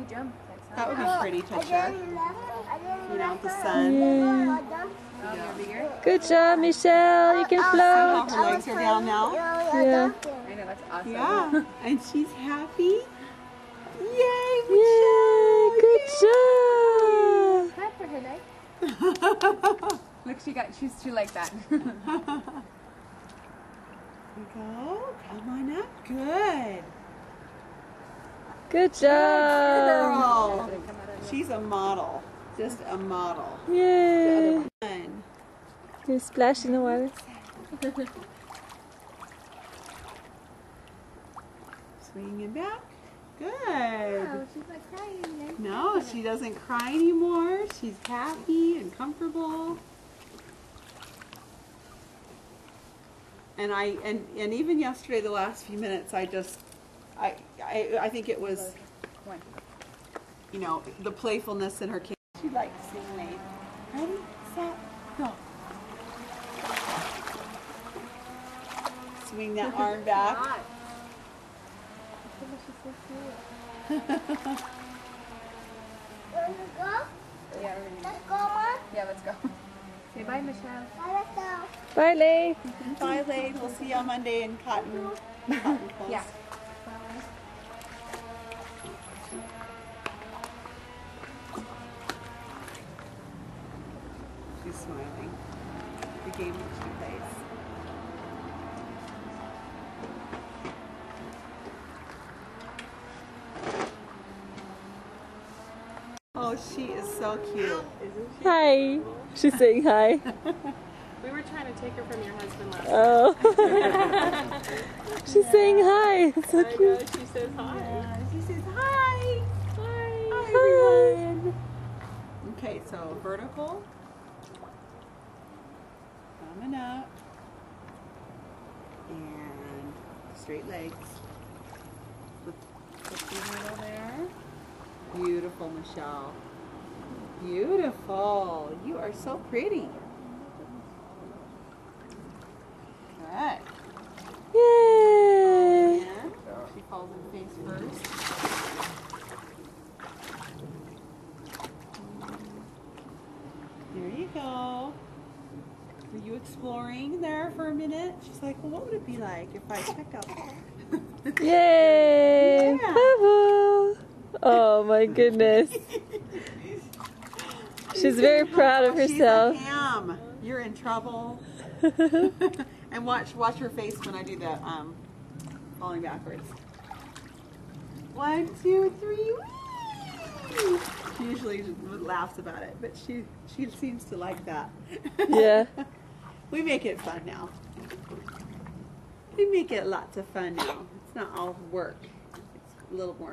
you jump. That would be pretty picture. You know, the sun. Yeah. Good job, Michelle. You can See float. how her legs are down now? Yeah. I know, that's awesome. Yeah. And she's happy. Yay, Yay! Good job. Clap for her, Nick. Look, she liked that. There you go. Come on up. Good. Good job. Girl. She's a model. Just a model. Yay. Fun. You splash in the water. Swinging back. Good. Oh, she's like crying. No, she doesn't cry anymore. She's happy and comfortable. And and even yesterday, the last few minutes, I think it was, you know, the playfulness in her case. She liked to sing late. Ready, set, go. Swing that arm back. Yeah, let's go. Say bye, Michelle. Bye, Lay. Bye, Lade. We'll see you on Monday in cotton clothes. Yeah. She's smiling. The game that she plays. Oh, she is so cute. Hi. She's saying hi. We were trying to take her from your husband last night. Oh. She's saying hi. It's so I cute. know, she says hi. She says hi. Hi. Hi, everyone. Okay, so vertical. Coming up. And straight legs. Put the middle there. Beautiful, Michelle. Beautiful. You are so pretty. Good. Yay. And she falls in face first. There you go. Were you exploring there for a minute? She's like, well, what would it be like if I check out? Yay. Yeah. Boo-boo. Oh my goodness. She's very proud of herself. She's a ham. You're in trouble. And watch her face when I do the falling backwards. 1, 2, 3. Whee! She usually laughs about it, but she seems to like that. Yeah. We make it fun now. We make it lots of fun now. It's not all work. It's a little more.